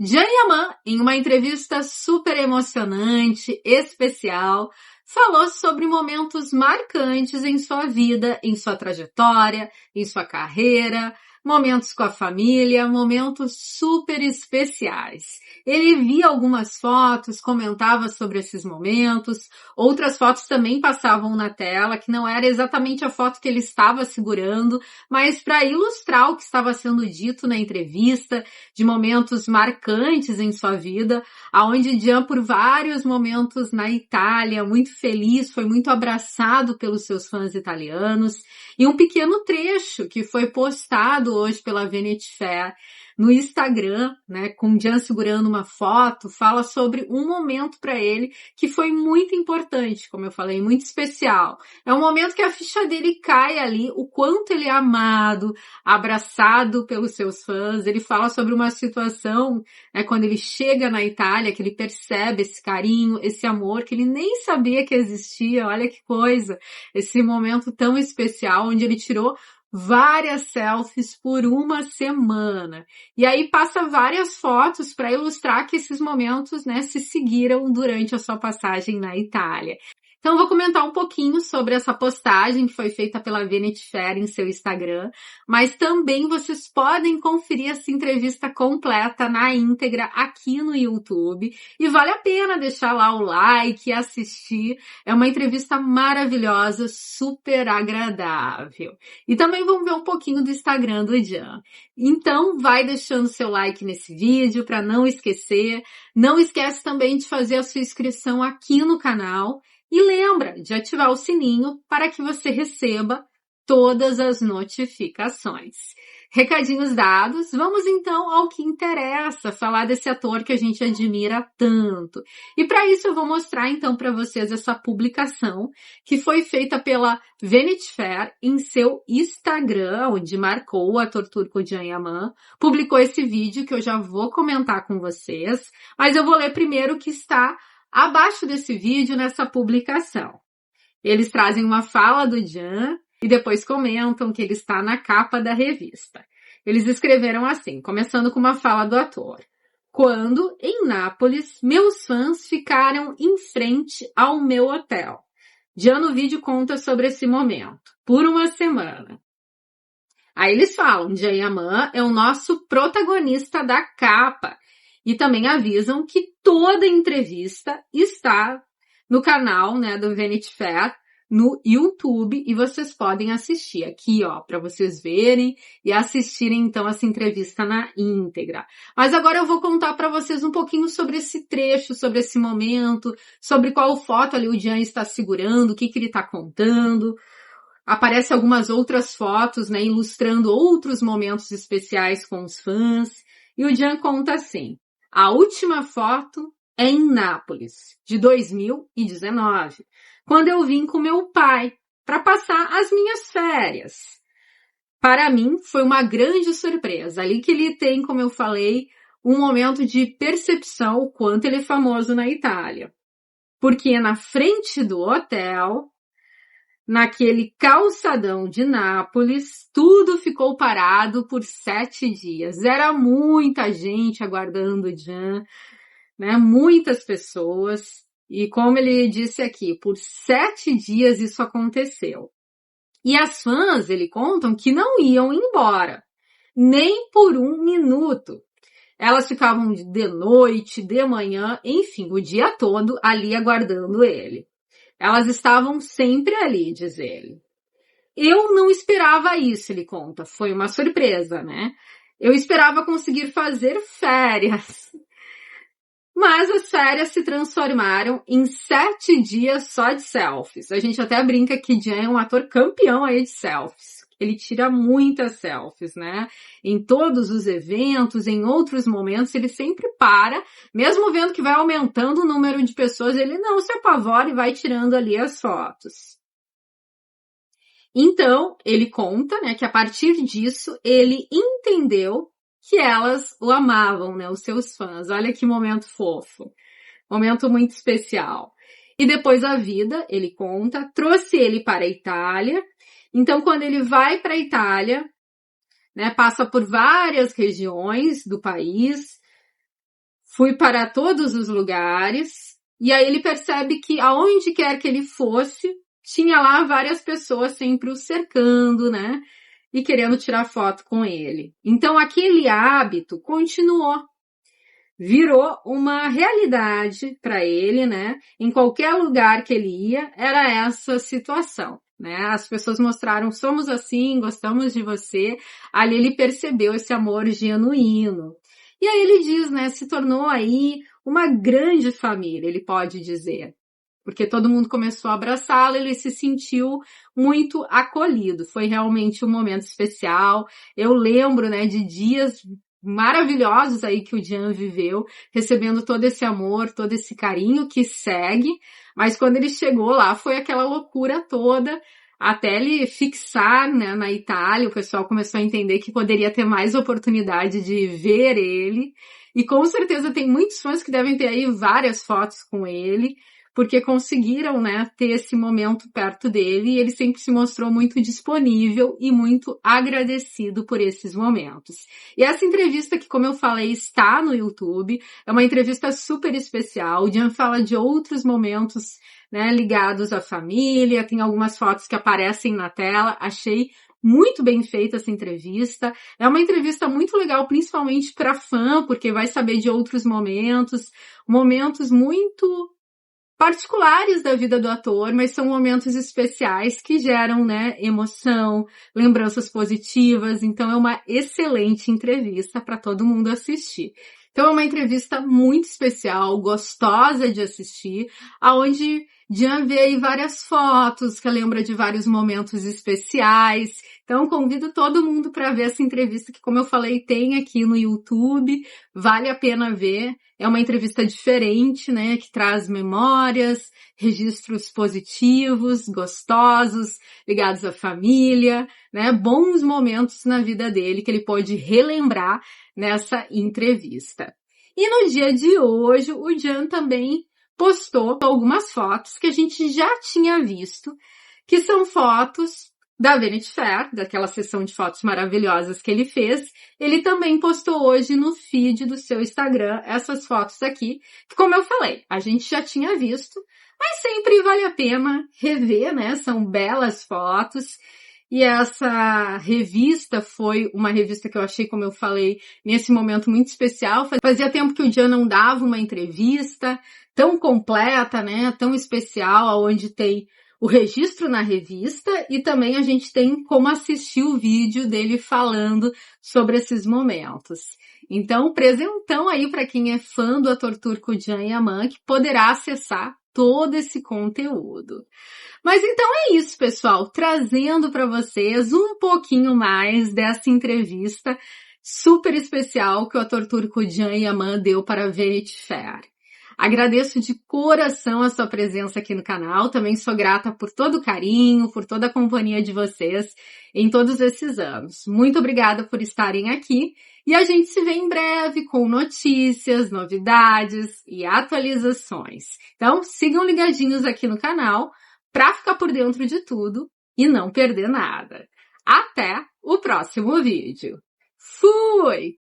Can Yaman, em uma entrevista super emocionante, especial, falou sobre momentos marcantes em sua vida, em sua trajetória, em sua carreira, momentos com a família, momentos super especiais. Ele via algumas fotos, comentava sobre esses momentos, outras fotos também passavam na tela, que não era exatamente a foto que ele estava segurando, mas para ilustrar o que estava sendo dito na entrevista, de momentos marcantes em sua vida, aonde Can, por vários momentos na Itália, muito feliz, foi muito abraçado pelos seus fãs italianos, e um pequeno trecho que foi postado hoje pela Vanity Fair no Instagram, né, com Can segurando uma foto, fala sobre um momento para ele que foi muito importante, como eu falei, muito especial. É um momento que a ficha dele cai ali, o quanto ele é amado, abraçado pelos seus fãs. Ele fala sobre uma situação, né, quando ele chega na Itália, que ele percebe esse carinho, esse amor que ele nem sabia que existia. Olha que coisa, esse momento tão especial onde ele tirou várias selfies por uma semana. E aí passa várias fotos para ilustrar que esses momentos, né, se seguiram durante a sua passagem na Itália. Então eu vou comentar um pouquinho sobre essa postagem que foi feita pela Vanity Fair em seu Instagram, mas também vocês podem conferir essa entrevista completa na íntegra aqui no YouTube e vale a pena deixar lá o like e assistir. É uma entrevista maravilhosa, super agradável. E também vamos ver um pouquinho do Instagram do Can. Então vai deixando seu like nesse vídeo para não esquecer. Não esquece também de fazer a sua inscrição aqui no canal. E lembra de ativar o sininho para que você receba todas as notificações. Recadinhos dados, vamos então ao que interessa, falar desse ator que a gente admira tanto. E para isso eu vou mostrar então para vocês essa publicação que foi feita pela Vanity Fair em seu Instagram, onde marcou o ator turco Can Yaman, publicou esse vídeo que eu já vou comentar com vocês, mas eu vou ler primeiro o que está abaixo desse vídeo, nessa publicação. Eles trazem uma fala do Can e depois comentam que ele está na capa da revista. Eles escreveram assim, começando com uma fala do ator. Quando, em Nápoles, meus fãs ficaram em frente ao meu hotel. Can no vídeo conta sobre esse momento, por uma semana. Aí eles falam, Can Yaman é o nosso protagonista da capa. E também avisam que toda entrevista está no canal, né, do Vanity Fair, no YouTube, e vocês podem assistir aqui, ó, para vocês verem e assistirem então essa entrevista na íntegra. Mas agora eu vou contar para vocês um pouquinho sobre esse trecho, sobre esse momento, sobre qual foto ali o Can está segurando, o que ele está contando. Aparecem algumas outras fotos, né, ilustrando outros momentos especiais com os fãs. E o Can conta assim. A última foto é em Nápoles, de 2019, quando eu vim com meu pai para passar as minhas férias. Para mim, foi uma grande surpresa. Ali que ele tem, como eu falei, um momento de percepção o quanto ele é famoso na Itália. Porque na frente do hotel, naquele calçadão de Nápoles, tudo ficou parado por 7 dias. Era muita gente aguardando o Can, né? Muitas pessoas. E como ele disse aqui, por 7 dias isso aconteceu. E as fãs, ele contam que não iam embora, nem por um minuto. Elas ficavam de noite, de manhã, enfim, o dia todo ali aguardando ele. Elas estavam sempre ali, diz ele. Eu não esperava isso, ele conta. Foi uma surpresa, né? Eu esperava conseguir fazer férias. Mas as férias se transformaram em 7 dias só de selfies. A gente até brinca que Can é um ator campeão aí de selfies. Ele tira muitas selfies, né? Em todos os eventos, em outros momentos, ele sempre para, mesmo vendo que vai aumentando o número de pessoas, ele não se apavora e vai tirando ali as fotos. Então, ele conta, né, que a partir disso, ele entendeu que elas o amavam, né, os seus fãs. Olha que momento fofo. Momento muito especial. E depois a vida, ele conta, trouxe ele para a Itália. Então, quando ele vai para a Itália, né, passa por várias regiões do país, Fui para todos os lugares, e aí ele percebe que aonde quer que ele fosse, tinha lá várias pessoas sempre o cercando, né? E querendo tirar foto com ele. Então aquele hábito continuou. Virou uma realidade para ele, né? Em qualquer lugar que ele ia, era essa situação, né? As pessoas mostraram, somos assim, gostamos de você. Ali ele percebeu esse amor genuíno. E aí ele diz, né? Se tornou aí uma grande família, ele pode dizer. Porque todo mundo começou a abraçá-lo, ele se sentiu muito acolhido. Foi realmente um momento especial. Eu lembro, né, de dias maravilhosos aí que o Jean viveu, recebendo todo esse amor, todo esse carinho que segue. Mas quando ele chegou lá, foi aquela loucura toda. Até ele fixar, né, na Itália, o pessoal começou a entender que poderia ter mais oportunidade de ver ele. E com certeza tem muitos fãs que devem ter aí várias fotos com ele, porque conseguiram, né, ter esse momento perto dele e ele sempre se mostrou muito disponível e muito agradecido por esses momentos. E essa entrevista que, como eu falei, está no YouTube, é uma entrevista super especial. O Jean fala de outros momentos, né, ligados à família, tem algumas fotos que aparecem na tela, achei muito bem feita essa entrevista. É uma entrevista muito legal, principalmente para fã, porque vai saber de outros momentos muito particulares da vida do ator, mas são momentos especiais que geram, né, emoção, lembranças positivas. Então é uma excelente entrevista para todo mundo assistir. Então é uma entrevista muito especial, gostosa de assistir, aonde Jean vê aí várias fotos que lembra de vários momentos especiais. Então convido todo mundo para ver essa entrevista que, como eu falei, tem aqui no YouTube. Vale a pena ver. É uma entrevista diferente, né, que traz memórias, registros positivos, gostosos, ligados à família, né, bons momentos na vida dele que ele pode relembrar nessa entrevista. E no dia de hoje, o Jean também postou algumas fotos que a gente já tinha visto, que são fotos da Vanity Fair, daquela sessão de fotos maravilhosas que ele fez. Ele também postou hoje no feed do seu Instagram essas fotos aqui, que, como eu falei, a gente já tinha visto, mas sempre vale a pena rever, né? São belas fotos. E essa revista foi uma revista que eu achei, como eu falei, nesse momento muito especial. Fazia tempo que o Jean não dava uma entrevista tão completa, né? Tão especial, onde tem o registro na revista e também a gente tem como assistir o vídeo dele falando sobre esses momentos. Então, presentão aí para quem é fã do ator turco Can Yaman, que poderá acessar todo esse conteúdo. Mas então é isso, pessoal, trazendo para vocês um pouquinho mais dessa entrevista super especial que o ator turco Can Yaman deu para a Vanity Fair. Agradeço de coração a sua presença aqui no canal, também sou grata por todo o carinho, por toda a companhia de vocês em todos esses anos. Muito obrigada por estarem aqui e a gente se vê em breve com notícias, novidades e atualizações. Então sigam ligadinhos aqui no canal para ficar por dentro de tudo e não perder nada. Até o próximo vídeo. Fui!